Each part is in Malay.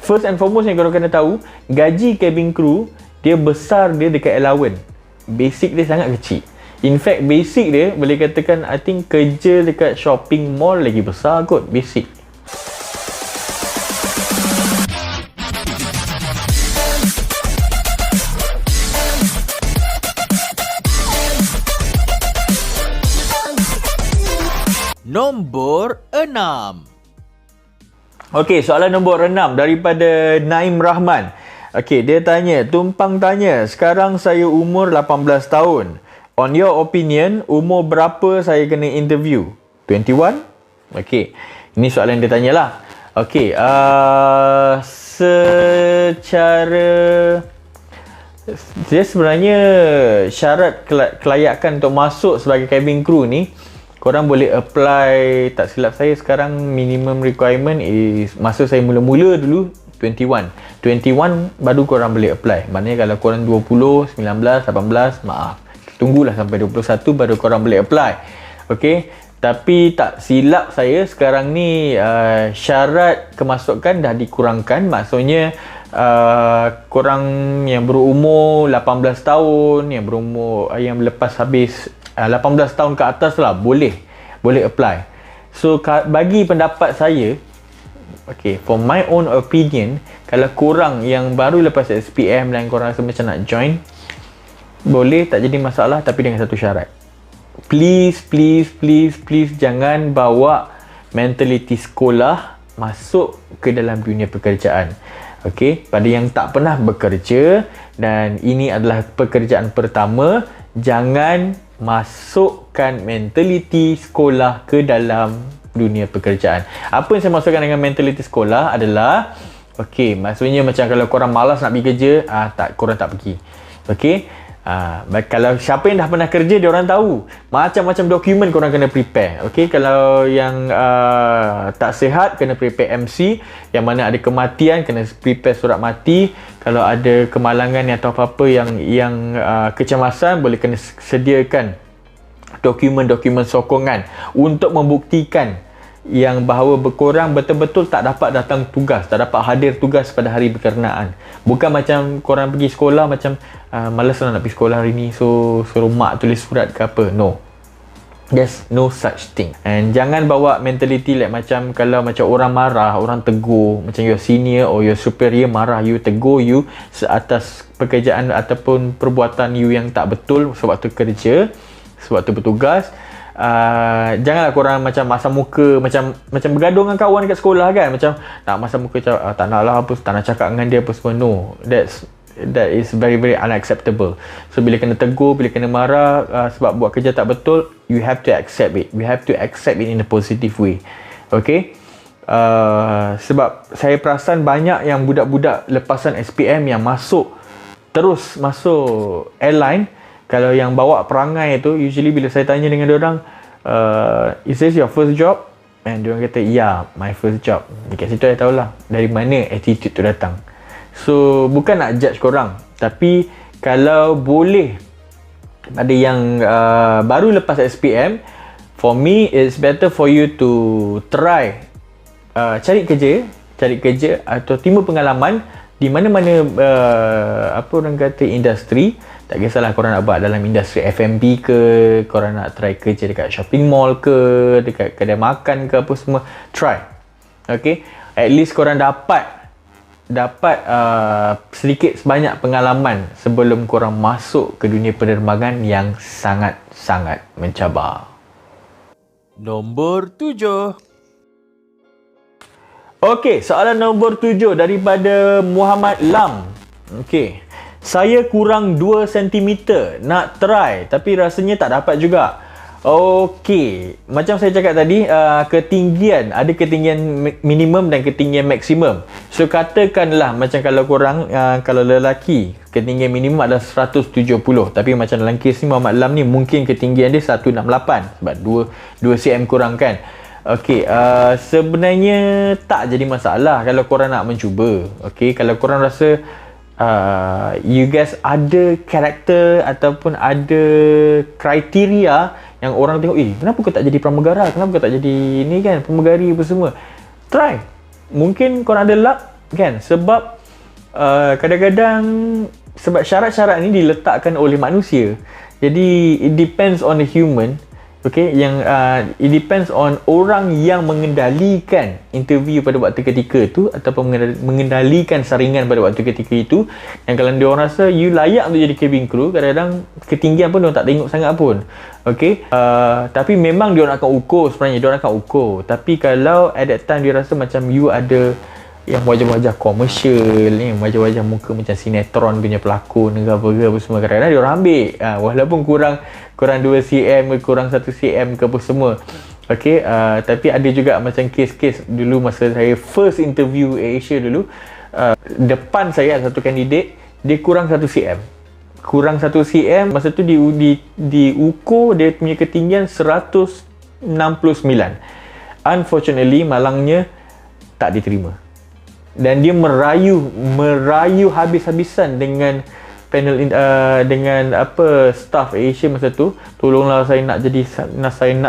first and foremost yang korang kena tahu, gaji cabin crew dia besar dia dekat allowance. Basic dia sangat kecil. In fact, basic dia boleh katakan I think kerja dekat shopping mall lagi besar kot basic. Nombor 6. Okey, soalan nombor 6 daripada Naim Rahman. Okey, dia tanya, tumpang tanya, sekarang saya umur 18 tahun. On your opinion, umur berapa saya kena interview? 21? Okey, ini soalan dia tanyalah. Okey, secara dia sebenarnya syarat kelayakan untuk masuk sebagai cabin crew ni, korang boleh apply, tak silap saya sekarang minimum requirement is, masa saya mula-mula dulu 21 baru korang boleh apply. Maknanya kalau korang 20, 19, 18, maaf, tunggulah sampai 21 baru korang boleh apply. Okey, tapi tak silap saya sekarang ni syarat kemasukan dah dikurangkan. Maksudnya korang yang berumur 18 tahun, yang berumur yang lepas habis 18 tahun ke atas lah boleh apply. So bagi pendapat saya, okay, for my own opinion, kalau korang yang baru lepas SPM dan korang rasa macam nak join, boleh, tak jadi masalah, tapi dengan satu syarat. Please jangan bawa mentaliti sekolah masuk ke dalam dunia pekerjaan. Okay, pada yang tak pernah bekerja dan ini adalah pekerjaan pertama, jangan masukkan mentaliti sekolah ke dalam dunia pekerjaan. Apa yang saya maksudkan dengan mentaliti sekolah adalah, okey, maksudnya macam kalau korang malas nak pergi kerja, korang tak pergi. Okey, kalau siapa yang dah pernah kerja, dia orang tahu macam-macam dokumen korang kena prepare. Okey, kalau yang tak sihat kena prepare MC, yang mana ada kematian kena prepare surat mati, kalau ada kemalangan atau apa-apa yang kecemasan, boleh kena sediakan dokumen-dokumen sokongan untuk membuktikan yang bahawa korang betul-betul tak dapat datang tugas, tak dapat hadir tugas pada hari berkenaan. Bukan macam korang pergi sekolah macam malas lah nak pergi sekolah hari ni, so suruh mak tulis surat ke apa. No, there's no such thing. And jangan bawa mentality like macam kalau macam orang marah, orang tegur, macam your senior or your superior marah you, tegur you atas pekerjaan ataupun perbuatan you yang tak betul sewaktu kerja, sewaktu bertugas. Janganlah korang macam masam muka, macam bergaduh dengan kawan dekat sekolah kan, macam nak masam muka macam tak nak lah apa, tak nak cakap dengan dia apa semua. No, that is very unacceptable. So bila kena tegur, bila kena marah sebab buat kerja tak betul, you have to accept it. We have to accept it in a positive way. Okay, sebab saya perasan banyak yang budak-budak lepasan SPM yang terus masuk airline. Kalau yang bawa perangai tu, usually bila saya tanya dengan diorang, is this your first job? And diorang kata, yeah, my first job. Dekat situ saya tahulah dari mana attitude tu datang. So, bukan nak judge korang, tapi kalau boleh pada yang baru lepas SPM, for me, it's better for you to try cari kerja atau timbul pengalaman di mana-mana apa orang kata industri. Tak kisahlah korang nak buat dalam industri F&B ke, korang nak try kerja dekat shopping mall ke, dekat kedai makan ke, apa semua, try. Okay, at least korang dapat sedikit sebanyak pengalaman sebelum korang masuk ke dunia penerbangan yang sangat-sangat mencabar. Nombor 7. Okey, soalan nombor 7 daripada Muhammad Lam. Okey, saya kurang 2 cm nak try tapi rasanya tak dapat juga. Okey, macam saya cakap tadi, ketinggian, ada ketinggian minimum dan ketinggian maksimum. So katakanlah macam kalau korang, kalau lelaki ketinggian minimum adalah 170, tapi macam dalam kes ni Muhammad Lam ni mungkin ketinggian dia 168 sebab 2 cm kurang kan. Okey, sebenarnya tak jadi masalah kalau korang nak mencuba. Okey, kalau korang rasa you guys ada karakter ataupun ada kriteria yang orang tengok, kenapa kau tak jadi pramugara, kenapa kau tak jadi ni kan, pramugari apa semua, try. Mungkin korang ada luck, kan? Sebab kadang-kadang sebab syarat-syarat ni diletakkan oleh manusia. Jadi it depends on the human. Okay, yang it depends on orang yang mengendalikan interview pada waktu ketika tu ataupun mengendalikan saringan pada waktu ketika itu. Dan kalau dia orang rasa you layak untuk jadi cabin crew, kadang-kadang ketinggian pun dia orang tak tengok sangat pun. Okay, tapi memang dia orang akan ukur sebenarnya, dia orang akan ukur. Tapi kalau at that time dia rasa macam you ada yang wajah-wajah komersial ni, wajah-wajah muka macam sinetron punya pelakon ke apa semua, kadang-kadang dia orang ambil walaupun kurang 2 cm ke kurang 1 cm ke apa semua. Okey, tapi ada juga macam kes-kes dulu masa saya first interview Asia dulu, depan saya ada satu kandidat dia kurang 1 cm. Kurang 1 cm masa tu diukur dia punya ketinggian 169. Unfortunately malangnya tak diterima. Dan dia merayu habis-habisan dengan panel dengan staff Asia masa tu, tolonglah saya nak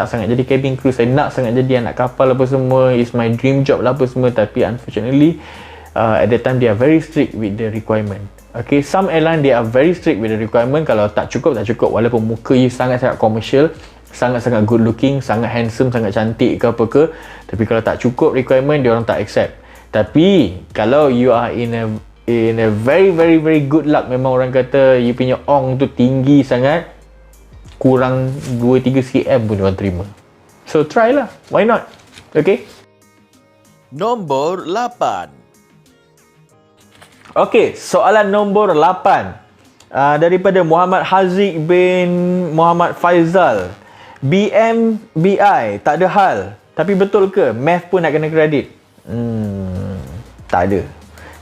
sangat jadi cabin crew, saya nak sangat jadi anak kapal apa semua, it's my dream job lah apa semua. Tapi unfortunately at that time they are very strict with the requirement. Okay, some airline they are very strict with the requirement. Kalau tak cukup walaupun muka you sangat-sangat commercial, sangat-sangat good looking, sangat handsome, sangat cantik ke apa ke, tapi kalau tak cukup requirement dia orang tak accept. Tapi kalau you are in a very very very good luck, memang orang kata you punya ong tu tinggi sangat, kurang 2-3 cm pun dia orang terima. So try lah, why not? Okay. Nombor 8. Okay, soalan nombor 8 daripada Muhammad Haziq bin Muhammad Faizal. BI tak ada hal, tapi betul ke math pun nak kena kredit? Tak ada.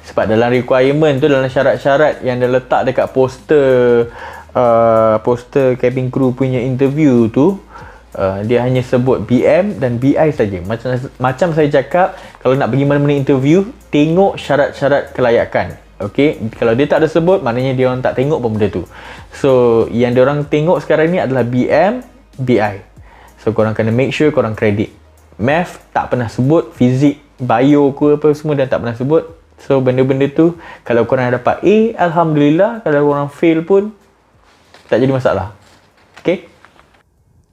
Sebab dalam requirement tu, dalam syarat-syarat yang dia letak dekat poster cabin crew punya interview tu, dia hanya sebut BM dan BI saja. Macam saya cakap, kalau nak pergi mana-mana interview, tengok syarat-syarat kelayakan. Okay, kalau dia tak ada sebut, maknanya dia orang tak tengok pun benda tu. So yang dia orang tengok sekarang ni adalah BM, BI. So korang kena make sure korang kredit. Math tak pernah sebut, fizik, bio ke apa semua dan tak pernah sebut. So benda-benda tu kalau korang dapat A, alhamdulillah. Kalau korang fail pun tak jadi masalah. Okay.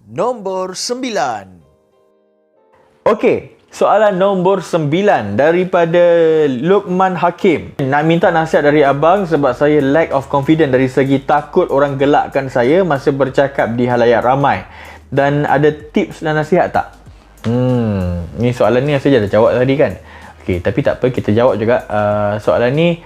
Nombor 9. Okay, soalan nombor 9 daripada Luqman Hakim. Nak minta nasihat dari abang sebab saya lack of confidence dari segi takut orang gelakkan saya masa bercakap di halayak ramai. Dan ada tips dan nasihat tak? Ni soalan ni saya dah jawab tadi kan. Okey, tapi tak apa, kita jawab juga. Soalan ni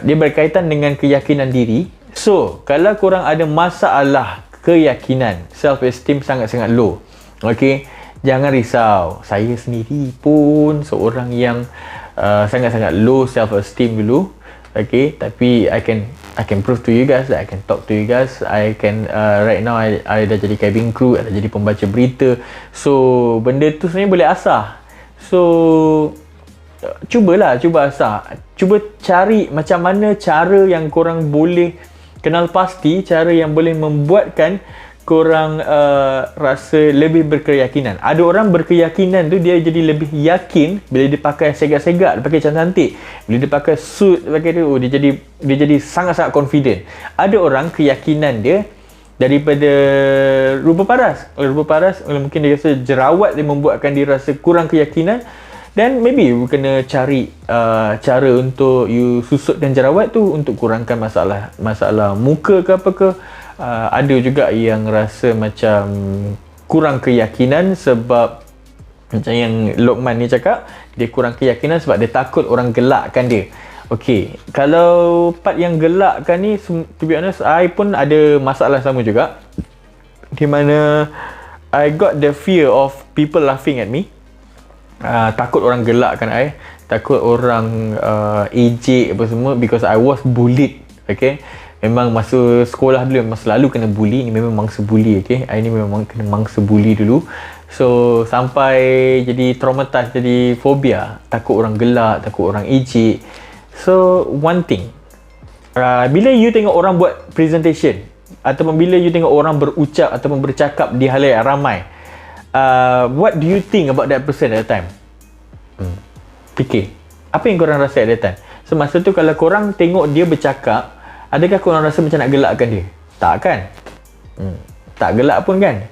dia berkaitan dengan keyakinan diri. So, kalau korang ada masalah keyakinan, self esteem sangat-sangat low, okey, jangan risau. Saya sendiri pun seorang yang sangat-sangat low self esteem dulu. Okay, tapi I can prove to you guys that I can talk to you guys. I can right now I dah jadi cabin crew, I dah jadi pembaca berita. So benda tu sebenarnya boleh asah. So cuba asah. Cuba cari macam mana cara yang korang boleh kenal pasti, cara yang boleh membuatkan korang rasa lebih berkeyakinan. Ada orang berkeyakinan tu dia jadi lebih yakin bila dia pakai segak-segak, dia pakai cantik. Bila dia pakai suit, dia pakai tu, dia jadi sangat-sangat confident. Ada orang keyakinan dia daripada rupa paras. Rupa paras mungkin dia rasa jerawat dia membuatkan dia rasa kurang keyakinan. Dan maybe you kena cari cara untuk you susutkan jerawat tu untuk kurangkan masalah muka ke apa ke. Ada juga yang rasa macam kurang keyakinan sebab macam yang Luqman ni cakap, dia kurang keyakinan sebab dia takut orang gelakkan dia. Okey, kalau part yang gelakkan ni, to be honest, I pun ada masalah sama juga, di mana I got the fear of people laughing at me. Takut orang gelakkan I, takut orang ejek apa semua, because I was bullied. Okay, memang masa sekolah dulu memang selalu kena bully. Ni memang mangsa bully. Okay, I ni memang kena mangsa bully dulu. So sampai jadi traumatized, jadi fobia, takut orang gelak, takut orang ejek. So one thing, bila you tengok orang buat presentation ataupun bila you tengok orang berucap ataupun bercakap di halayak ramai, what do you think about that person at that time? Fikir. Apa yang korang rasa at that time? So masa tu kalau korang tengok dia bercakap, adakah korang rasa macam nak gelakkan dia? Tak kan? Tak gelak pun kan?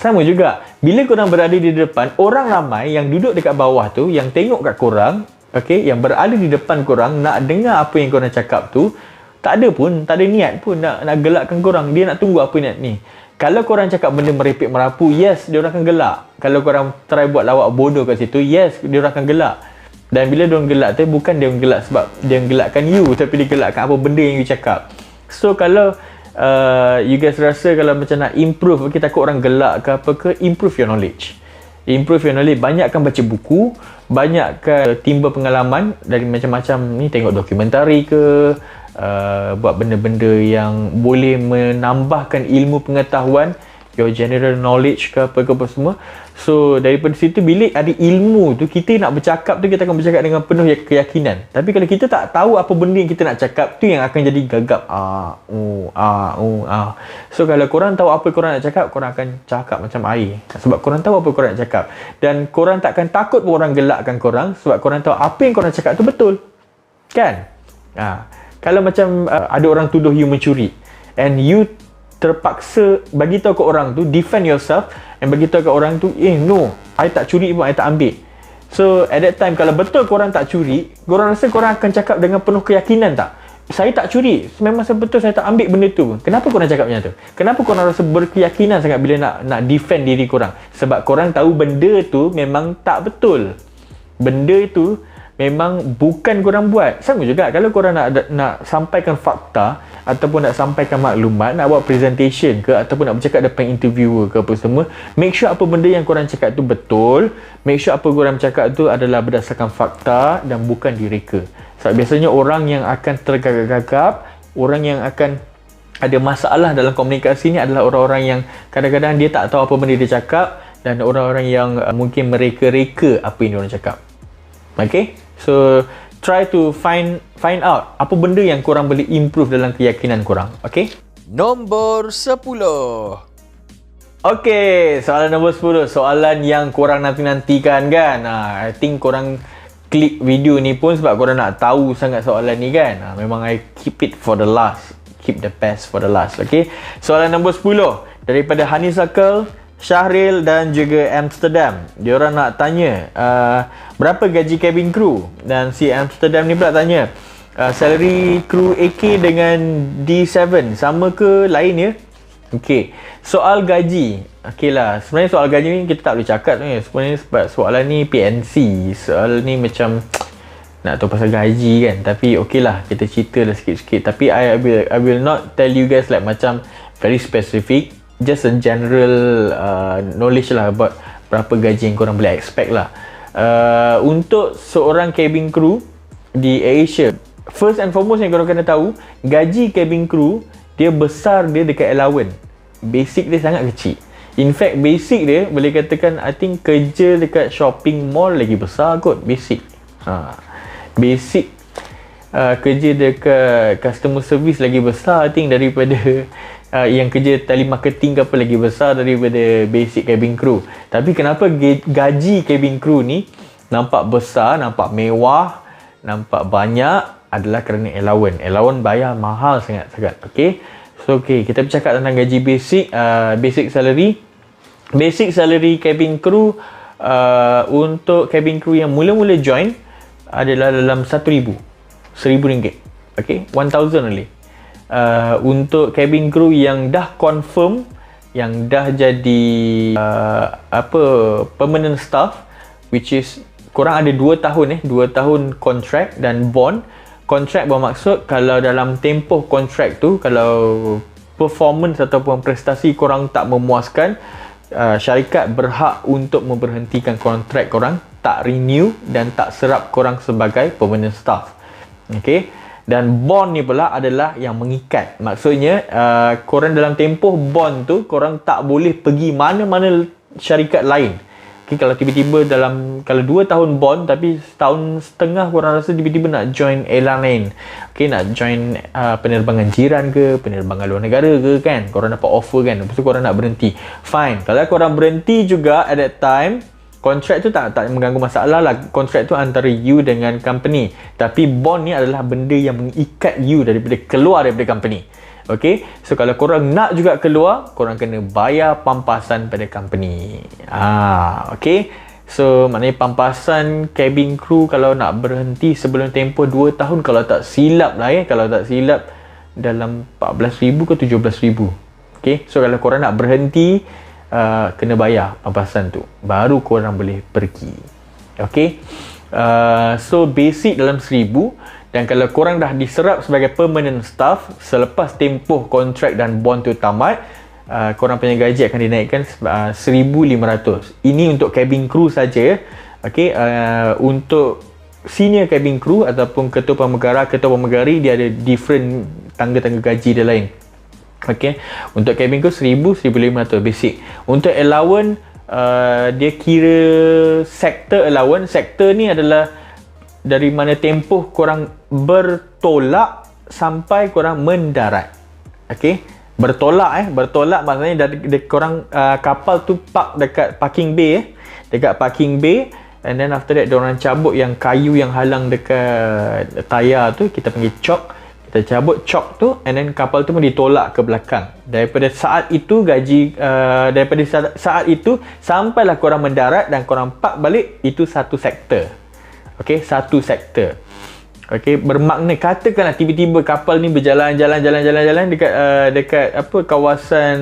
Sama juga, bila korang berada di depan, orang ramai yang duduk dekat bawah tu, yang tengok kat korang, okay, yang berada di depan korang, nak dengar apa yang korang cakap tu, tak ada niat pun nak gelakkan korang. Dia nak tunggu apa niat ni. Kalau korang cakap benda merepek merapu, yes, dia orang akan gelak. Kalau korang try buat lawak bodoh kat situ, yes, dia orang akan gelak. Dan bila dia orang gelak tu, bukan dia orang gelak sebab dia gelakkan you, tapi dia gelakkan apa benda yang you cakap. So kalau you guys rasa kalau macam nak improve, kita takut orang gelak ke apa ke, improve your knowledge. Banyakkan baca buku, banyakkan timba pengalaman dari macam-macam ni, tengok dokumentari ke, buat benda-benda yang boleh menambahkan ilmu pengetahuan, your general knowledge ke apa semua. So daripada situ, bila ada ilmu tu, kita nak bercakap tu, kita akan bercakap dengan penuh keyakinan. Tapi kalau kita tak tahu apa benda yang kita nak cakap, tu yang akan jadi gagap. So kalau korang tahu apa korang nak cakap, korang akan cakap macam air, sebab korang tahu apa korang nak cakap. Dan korang takkan takut orang gelakkan korang, sebab korang tahu apa yang korang cakap tu betul. Kan? Kalau macam ada orang tuduh you mencuri, and you terpaksa bagi tahu ke orang tu, defend yourself, and bagi tahu ke orang tu, no, I tak curi pun, I tak ambil. So at that time, kalau betul korang tak curi, korang rasa korang akan cakap dengan penuh keyakinan tak? Saya tak curi, memang betul saya tak ambil benda tu. Kenapa korang cakap macam tu? Kenapa korang rasa berkeyakinan sangat bila nak defend diri korang? Sebab korang tahu benda tu memang tak betul. Benda itu memang bukan korang buat. Sama juga kalau korang nak sampaikan fakta, ataupun nak sampaikan maklumat, nak buat presentation ke, ataupun nak bercakap depan interviewer ke apa semua, make sure apa benda yang korang cakap tu betul. Make sure apa korang cakap tu adalah berdasarkan fakta dan bukan direka. Sebab biasanya orang yang akan tergagap-gagap, orang yang akan ada masalah dalam komunikasi ni adalah orang-orang yang kadang-kadang dia tak tahu apa benda dia cakap, dan orang-orang yang mungkin mereka-reka apa yang diorang cakap. Okay? So try to find out apa benda yang korang boleh improve dalam keyakinan korang. Okay? Nombor 10. Okay, soalan nombor 10. Soalan yang korang nanti-nantikan kan. I think korang klik video ni pun sebab korang nak tahu sangat soalan ni kan. Memang I keep it for the last. Keep the best for the last. Okay? Soalan nombor 10 daripada Honeysuckle, Syahril dan juga Amsterdam. Diorang nak tanya berapa gaji cabin crew. Dan si Amsterdam ni pula tanya salary crew AK dengan D7 sama ke lain ya? Okey, soal gaji. Okey lah, sebenarnya soal gaji ni kita tak boleh cakap sebenarnya. Sebenarnya sebab soalan ni PNC. Soal ni macam nak tahu pasal gaji kan. Tapi okey lah, kita cerita lah sikit-sikit. Tapi I will not tell you guys like macam very specific. Just a general knowledge lah about berapa gaji yang korang boleh expect lah. Untuk seorang cabin crew di Asia, first and foremost yang korang kena tahu, gaji cabin crew dia besar dia dekat allowance. Basic dia sangat kecil. In fact, basic dia boleh katakan I think kerja dekat shopping mall lagi besar kot basic. Basic kerja dekat customer service lagi besar I think daripada yang kerja telemarketing ke apa lagi besar daripada basic cabin crew. Tapi kenapa gaji cabin crew ni nampak besar, nampak mewah, nampak banyak adalah kerana allowance. Allowance bayar mahal sangat-sangat. Okay. So okay, kita bercakap tentang gaji basic. Basic salary. Basic salary cabin crew untuk cabin crew yang mula-mula join adalah dalam RM1,000. Okay, 1,000 only. Untuk cabin crew yang dah confirm, yang dah jadi permanent staff, which is korang ada 2 tahun 2 tahun kontrak dan bond. Kontrak bermaksud kalau dalam tempoh kontrak tu, kalau performance ataupun prestasi korang tak memuaskan, syarikat berhak untuk memberhentikan kontrak korang, tak renew dan tak serap korang sebagai permanent staff. Okay. Dan bond ni pula adalah yang mengikat. Maksudnya korang dalam tempoh bond tu, korang tak boleh pergi mana-mana syarikat lain. Okay, kalau tiba-tiba kalau 2 tahun bond tapi setahun setengah korang rasa tiba-tiba nak join airline lain. Okay, nak join penerbangan jiran ke, penerbangan luar negara ke kan. Korang dapat offer kan, lepas tu korang nak berhenti. Fine. Kalau korang berhenti juga at that time, kontrak tu tak mengganggu masalah lah. Kontrak tu antara you dengan company. Tapi bond ni adalah benda yang mengikat you daripada keluar daripada company. Okay, so kalau korang nak juga keluar, korang kena bayar pampasan pada company. Okay, so maknanya pampasan cabin crew kalau nak berhenti sebelum tempoh 2 tahun, kalau tak silap lah kalau tak silap dalam 14,000 ke 17,000. Okay, so kalau korang nak berhenti, kena bayar pampasan tu, baru korang boleh pergi. Okay, so basic dalam 1,000. Dan kalau korang dah diserap sebagai permanent staff selepas tempoh kontrak dan bond tu tamat, korang punya gaji akan dinaikkan 1,500. Ini untuk cabin crew saja. Okay, untuk senior cabin crew ataupun ketua pramugari, dia ada different tangga-tangga gaji dia lain. Okay, untuk cabin crew 1,000-1,500 basic. Untuk allowance, dia kira sector allowance. Sector ni adalah dari mana tempoh korang bertolak sampai korang mendarat. Okay, bertolak maksudnya dari korang kapal tu park dekat parking bay dekat parking bay, and then after that diorang cabut yang kayu yang halang dekat tayar tu, kita panggil chock. Kita cabut chock tu, and then kapal tu pun ditolak ke belakang. Daripada saat itu saat itu sampailah korang mendarat dan korang park balik, itu satu sektor. Okay, satu sektor. Okay, bermakna katakanlah tiba-tiba kapal ni berjalan dekat kawasan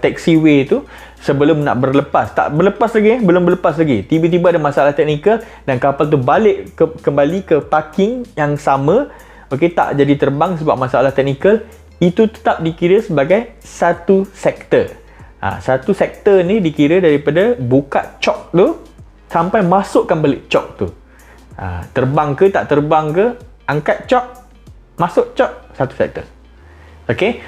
taxiway tu, sebelum nak berlepas, belum berlepas lagi, tiba-tiba ada masalah teknikal dan kapal tu balik kembali ke parking yang sama. Okay, tak jadi terbang sebab masalah teknikal, itu tetap dikira sebagai satu sektor. Satu sektor ni dikira daripada buka chock tu sampai masukkan balik chock tu. Terbang ke tak terbang ke, angkat chock, masuk chock, satu sektor. Okay,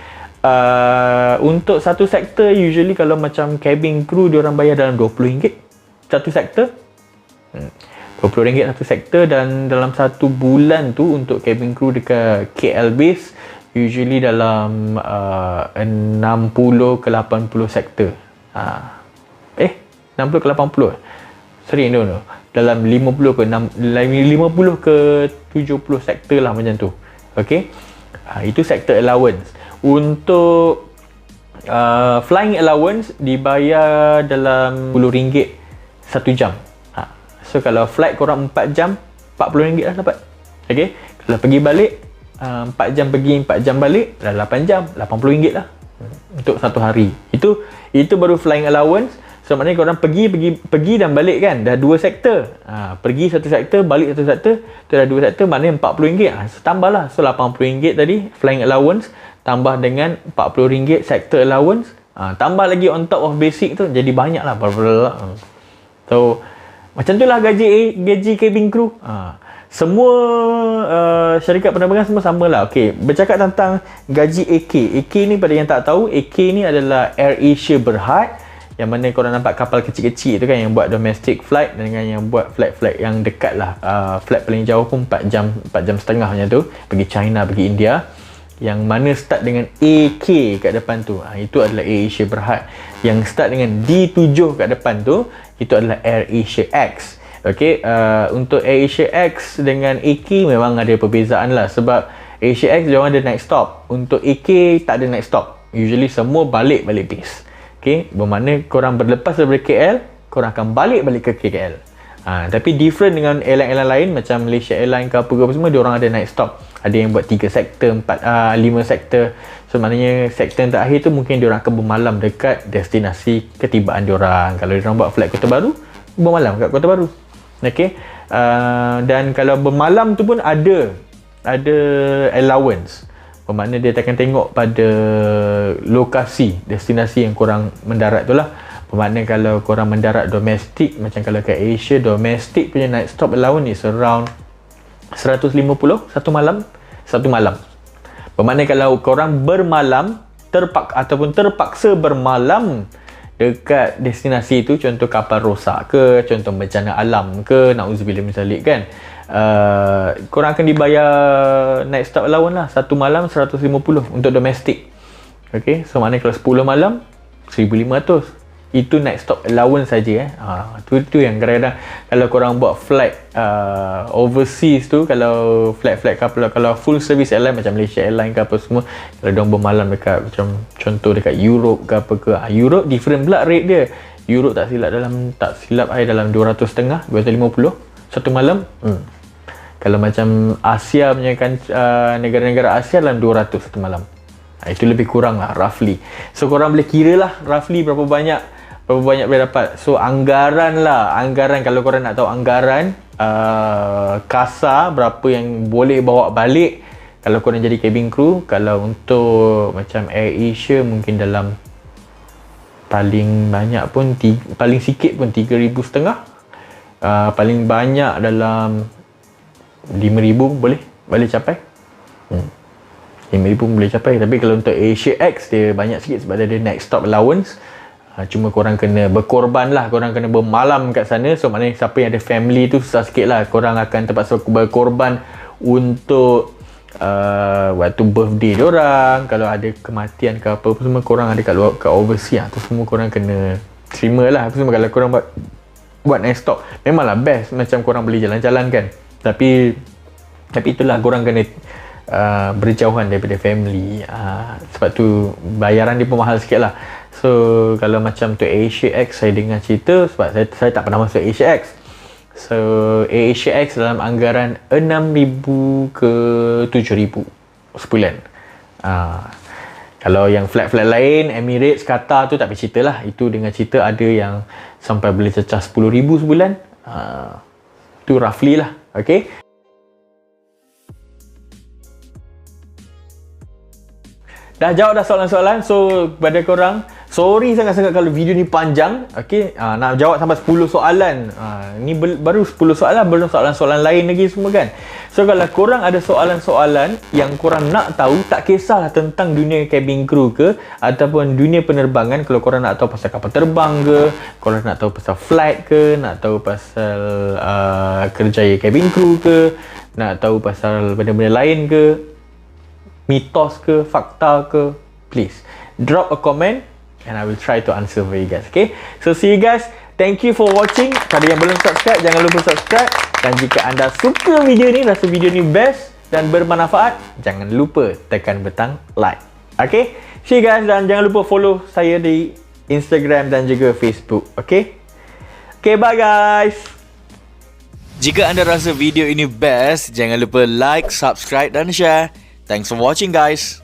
untuk satu sektor usually kalau macam cabin crew, diorang bayar dalam RM20 satu sektor. RM20 satu sektor, dan dalam satu bulan tu untuk cabin crew dekat KL base usually dalam 60 ke 80 sektor. 60 ke 80? Sorry, no. Dalam 50 ke 70 sektor lah macam tu. Okay, itu sektor allowance. Untuk flying allowance dibayar dalam RM10 1 jam. So kalau flight korang 4 jam, RM40 lah dapat. Okay, kalau pergi balik 4 jam pergi, 4 jam balik, dah 8 jam, RM80 lah untuk satu hari. Itu baru flying allowance. So maknanya korang pergi dan balik kan, dah 2 sektor. Pergi satu sektor, balik satu sektor, tu dah 2 sektor, maknanya RM40. So tambahlah, so RM80 tadi flying allowance, tambah dengan RM40 sector allowance, tambah lagi on top of basic tu, jadi banyak lah. So macam tu lah gaji cabin crew. Semua syarikat penerbangan semua sama lah. Okay, bercakap tentang gaji AK ni, pada yang tak tahu, AK ni adalah AirAsia Berhad, yang mana korang nampak kapal kecil-kecil tu kan, yang buat domestic flight dengan yang buat flight yang dekat lah. Flight paling jauh pun 4 jam setengah macam tu, pergi China, pergi India, yang mana start dengan AK kat depan tu, itu adalah AirAsia Berhad. Yang start dengan D7 kat depan tu, itu adalah AirAsia X. Okay, untuk AirAsia X dengan AK memang ada perbezaan lah, sebab AirAsia X diorang ada night stop, untuk AK tak ada night stop. Usually semua balik base. Okay, bermakna korang berlepas daripada KL, korang akan balik ke KL. Tapi different dengan airline lain macam Malaysia Airlines ke apa semua, diorang ada night stop. Ada yang buat 3 sektor, 5 sektor. So maknanya sektor yang terakhir tu mungkin diorang akan bermalam dekat destinasi ketibaan diorang. Kalau diorang buat flight Kota Baru, bermalam kat Kota Baru. Okay, dan kalau bermalam tu pun ada allowance. Bermakna dia akan tengok pada lokasi destinasi yang korang mendarat tu lah. Bermakna kalau korang mendarat domestik, macam kalau kat Asia, domestik punya night stop allowance is around 150 satu malam. Bermakna kalau korang bermalam, terpaksa bermalam dekat destinasi tu, contoh kapal rosak ke, contoh bencana alam ke, na'udzubillah min zalik kan, korang akan dibayar night stop allowance lah, satu malam 150 untuk domestik. Okay, so maknanya kalau 10 malam 1,500, itu next stop allowance saja tu yang kadang-kadang kalau korang buat flight overseas tu, kalau flight kalau full service airline macam Malaysia Airlines ke apa semua, kalau diorang bermalam dekat macam contoh dekat Europe ke apa ke, Europe different pula rate dia. Europe tak silap I dalam 250 satu malam. Kalau macam Asia punya kan, negara-negara Asia dalam 200 satu malam. Itu lebih kurang lah roughly. So korang boleh kira lah roughly berapa banyak boleh dapat. So anggaran kalau korang nak tahu anggaran kasar berapa yang boleh bawa balik kalau korang jadi cabin crew. Kalau untuk macam Air Asia mungkin dalam paling banyak pun paling sikit pun 3,500, paling banyak dalam 5,000 boleh capai. 5,000 boleh capai. Tapi kalau untuk Asia X dia banyak sikit sebab dia ada next stop allowance. Cuma korang kena berkorban lah, korang kena bermalam kat sana. So maknanya siapa yang ada family tu susah sikit lah, korang akan terpaksa berkorban untuk waktu birthday diorang. Kalau ada kematian ke apa semua, korang ada kat overseas tu semua korang kena terima lah. Semua kalau korang buat next stop memanglah best, macam korang boleh jalan-jalan kan. Tapi itulah, korang kena berjauhan daripada family. Sebab tu bayaran dia pun mahal sikit lah. So kalau macam tu Asia X, saya dengar cerita sebab saya tak pernah masuk Asia X. So Asia X dalam anggaran 6,000 ke 7,000 sebulan. Kalau yang flight lain, Emirates, Qatar tu tak payah cerita lah. Itu dengan cerita ada yang sampai boleh cecah 10,000 sebulan. Tu roughly lah. Okay. Dah jawab dah soalan-soalan. So kepada korang, sorry sangat-sangat kalau video ni panjang. Okay, nak jawab sampai 10 soalan. Ni baru 10 soalan, belum soalan-soalan lain lagi semua kan. So kalau korang ada soalan-soalan yang korang nak tahu, tak kisahlah tentang dunia cabin crew ke ataupun dunia penerbangan. Kalau korang nak tahu pasal kapal terbang ke, korang nak tahu pasal flight ke, nak tahu pasal kerjaya cabin crew ke, nak tahu pasal benda-benda lain ke, mitos ke, fakta ke, please drop a comment and I will try to answer for you guys. Okay, so see you guys. Thank you for watching. Pada yang belum subscribe, jangan lupa subscribe. Dan jika anda suka video ni, rasa video ni best dan bermanfaat, jangan lupa tekan butang like. Okay, see you guys. Dan jangan lupa follow saya di Instagram dan juga Facebook. Okay, bye guys. Jika anda rasa video ini best, jangan lupa like, subscribe dan share. Thanks for watching guys.